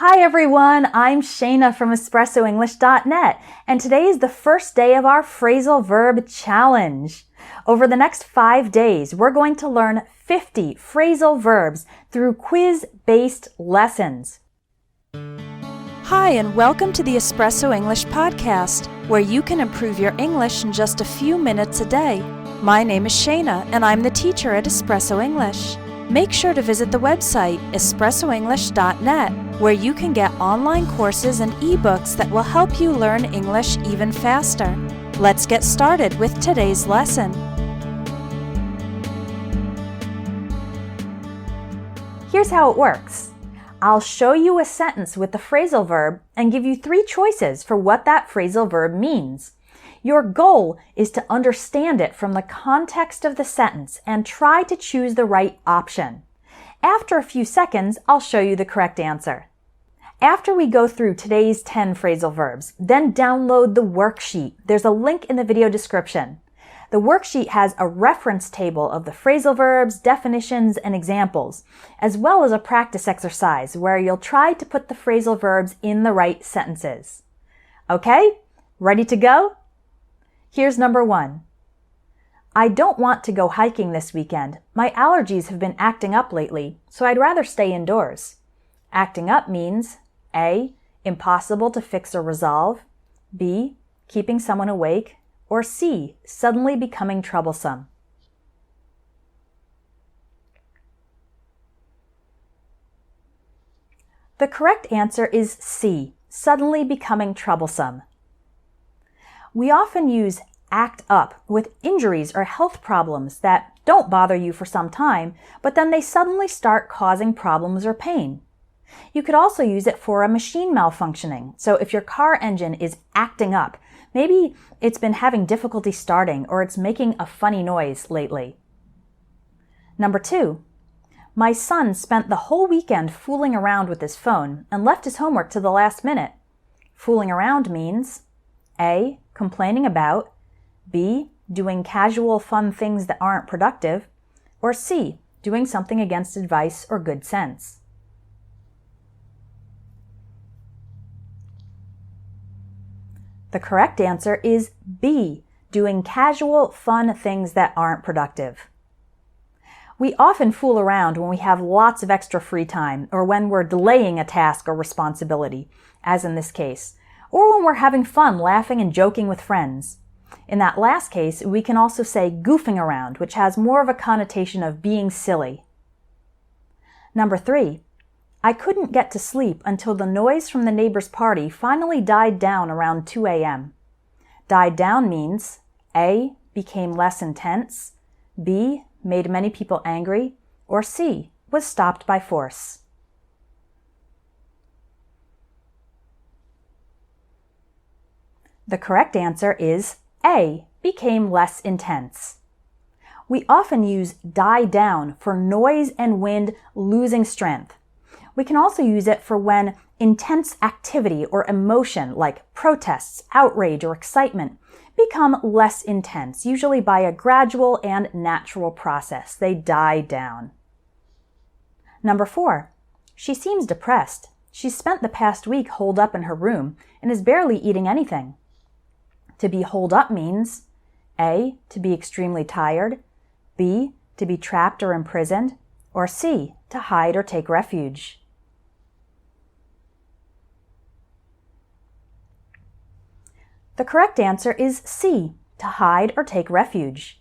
Hi everyone, I'm Shayna from EspressoEnglish.net, and today is the first day of our Phrasal Verb Challenge. Over the next 5 days, we're going to learn 50 phrasal verbs through quiz-based lessons. Hi, and welcome to the Espresso English podcast, where you can improve your English in just a few minutes a day. My name is Shayna, and I'm the teacher at Espresso English. Make sure to visit the website EspressoEnglish.net, where you can get online courses and ebooks that will help you learn English even faster. Let's get started with today's lesson. Here's how it works. I'll show you a sentence with the phrasal verb and give you 3 choices for what that phrasal verb means. Your goal is to understand it from the context of the sentence and try to choose the right option. After a few seconds, I'll show you the correct answer. After we go through today's 10 phrasal verbs, then download the worksheet. There's a link in the video description. The worksheet has a reference table of the phrasal verbs, definitions, and examples, as well as a practice exercise where you'll try to put the phrasal verbs in the right sentences. Okay, ready to go? Here's number 1. I don't want to go hiking this weekend. My allergies have been acting up lately, so I'd rather stay indoors. Acting up means A. Impossible to fix or resolve, B. Keeping someone awake, or C. Suddenly becoming troublesome. The correct answer is C. Suddenly becoming troublesome. We often use act up with injuries or health problems that don't bother you for some time, but then they suddenly start causing problems or pain. You could also use it for a machine malfunctioning. So if your car engine is acting up, maybe it's been having difficulty starting or it's making a funny noise lately. Number 2. My son spent the whole weekend fooling around with his phone and left his homework to the last minute. Fooling around means A. Complaining about, B. Doing casual fun things that aren't productive, or C. Doing something against advice or good sense. The correct answer is B. Doing casual fun things that aren't productive. We often fool around when we have lots of extra free time or when we're delaying a task or responsibility, as in this case, or when we're having fun laughing and joking with friends. In that last case, we can also say goofing around, which has more of a connotation of being silly. Number 3. I couldn't get to sleep until the noise from the neighbor's party finally died down around 2 a.m. Died down means A. Became less intense, B. Made many people angry, or C. Was stopped by force. The correct answer is A. Became less intense. We often use die down for noise and wind losing strength. We can also use it for when intense activity or emotion like protests, outrage, or excitement become less intense, usually by a gradual and natural process. They die down. Number 4. She seems depressed. She's spent the past week holed up in her room and is barely eating anything. To be holed up means A. To be extremely tired, B. To be trapped or imprisoned, or C. To hide or take refuge. The correct answer is C. To hide or take refuge.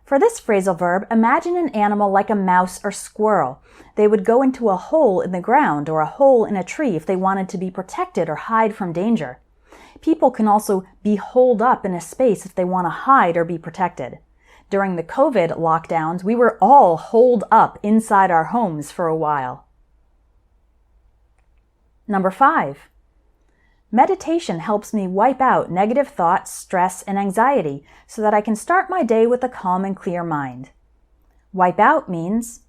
For this phrasal verb, imagine an animal like a mouse or squirrel. They would go into a hole in the ground or a hole in a tree if they wanted to be protected or hide from danger. People can also be holed up in a space if they want to hide or be protected. During the COVID lockdowns, we were all holed up inside our homes for a while. Number 5. Meditation helps me wipe out negative thoughts, stress, and anxiety so that I can start my day with a calm and clear mind. Wipe out means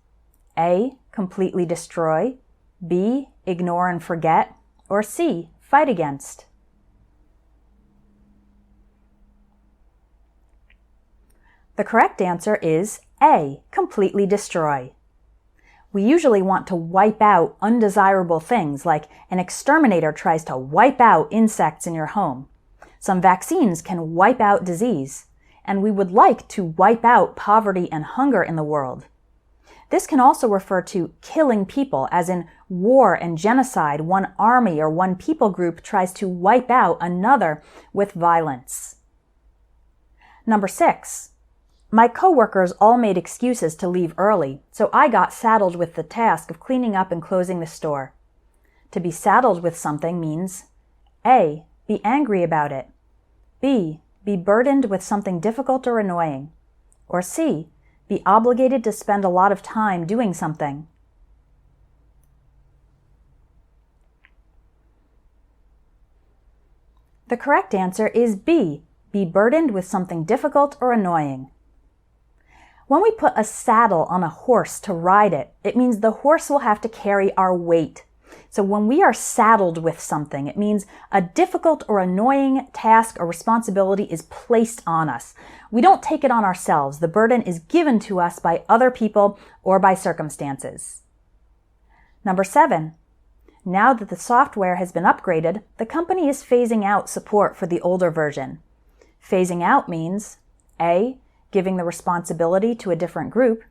A. Completely destroy, B. Ignore and forget, or C. Fight against. The correct answer is A. Completely destroy. We usually want to wipe out undesirable things, like an exterminator tries to wipe out insects in your home. Some vaccines can wipe out disease, and we would like to wipe out poverty and hunger in the world. This can also refer to killing people, as in war and genocide. One army or one people group tries to wipe out another with violence. Number 6. My coworkers all made excuses to leave early, so I got saddled with the task of cleaning up and closing the store. To be saddled with something means A. Be angry about it. B. Be burdened with something difficult or annoying. Or C. Be obligated to spend a lot of time doing something. The correct answer is B. Be burdened with something difficult or annoying. When we put a saddle on a horse to ride it, it means the horse will have to carry our weight. So when we are saddled with something, it means a difficult or annoying task or responsibility is placed on us. We don't take it on ourselves. The burden is given to us by other people or by circumstances. Number 7. Now that the software has been upgraded, the company is phasing out support for the older version. Phasing out means A. Giving the responsibility to a different group,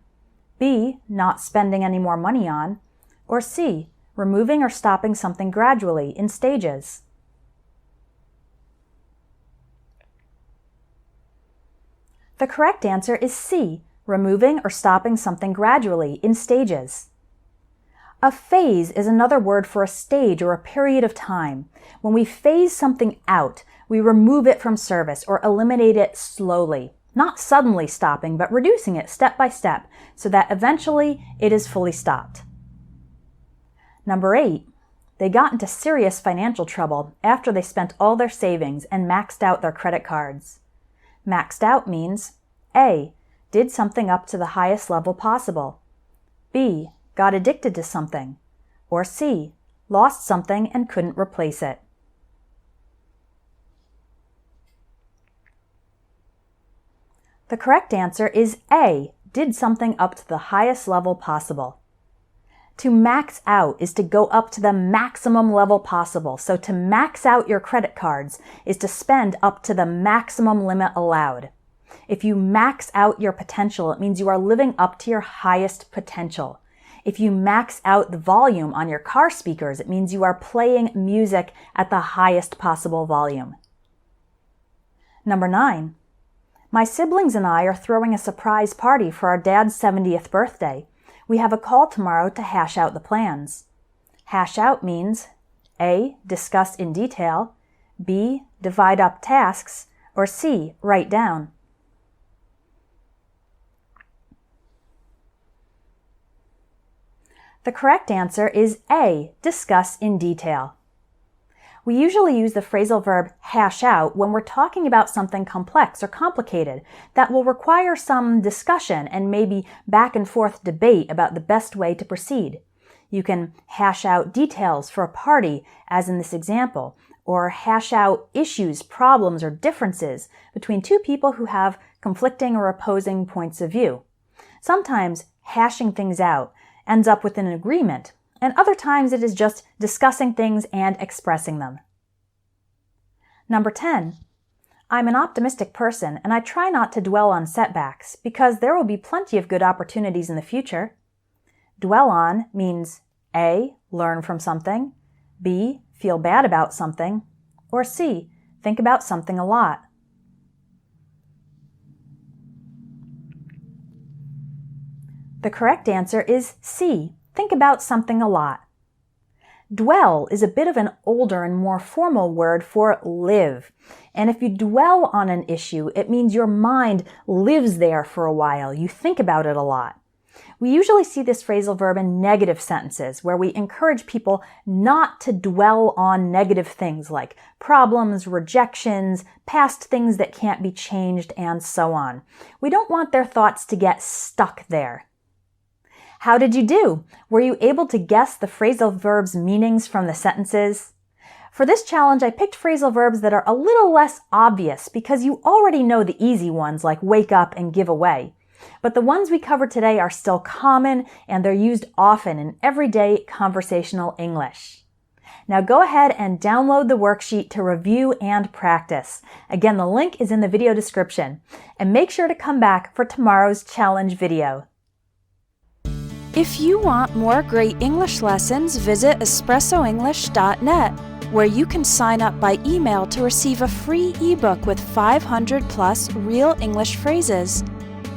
B. Not spending any more money on, or C. Removing or stopping something gradually in stages. The correct answer is C. Removing or stopping something gradually in stages. A phase is another word for a stage or a period of time. When we phase something out, we remove it from service or eliminate it slowly. Not suddenly stopping, but reducing it step by step so that eventually it is fully stopped. Number 8. They got into serious financial trouble after they spent all their savings and maxed out their credit cards. Maxed out means A. Did something up to the highest level possible. B. Got addicted to something. Or C. Lost something and couldn't replace it. The correct answer is A. Did something up to the highest level possible. To max out is to go up to the maximum level possible. So to max out your credit cards is to spend up to the maximum limit allowed. If you max out your potential, it means you are living up to your highest potential. If you max out the volume on your car speakers, it means you are playing music at the highest possible volume. Number 9. My siblings and I are throwing a surprise party for our dad's 70th birthday. We have a call tomorrow to hash out the plans. Hash out means A. Discuss in detail, B. Divide up tasks, or C. Write down. The correct answer is A. Discuss in detail. We usually use the phrasal verb hash out when we're talking about something complex or complicated that will require some discussion and maybe back and forth debate about the best way to proceed. You can hash out details for a party, as in this example, or hash out issues, problems, or differences between two people who have conflicting or opposing points of view. Sometimes hashing things out ends up with an agreement, and other times it is just discussing things and expressing them. Number 10. I'm an optimistic person and I try not to dwell on setbacks because there will be plenty of good opportunities in the future. Dwell on means A. Learn from something, B. Feel bad about something, or C. Think about something a lot. The correct answer is C. Think about something a lot. Dwell is a bit of an older and more formal word for live. And if you dwell on an issue, it means your mind lives there for a while. You think about it a lot. We usually see this phrasal verb in negative sentences where we encourage people not to dwell on negative things like problems, rejections, past things that can't be changed, and so on. We don't want their thoughts to get stuck there. How did you do? Were you able to guess the phrasal verbs' meanings from the sentences? For this challenge, I picked phrasal verbs that are a little less obvious because you already know the easy ones like wake up and give away. but the ones we covered today are still common and they're used often in everyday conversational English. Now go ahead and download the worksheet to review and practice. Again, the link is in the video description. And make sure to come back for tomorrow's challenge video. If you want more great English lessons, visit espressoenglish.net, where you can sign up by email to receive a free ebook with 500 plus real English phrases.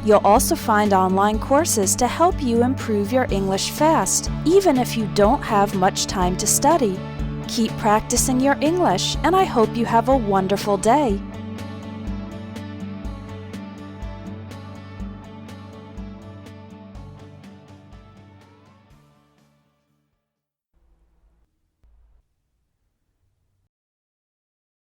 You'll also find online courses to help you improve your English fast, even if you don't have much time to study. Keep practicing your English, and I hope you have a wonderful day.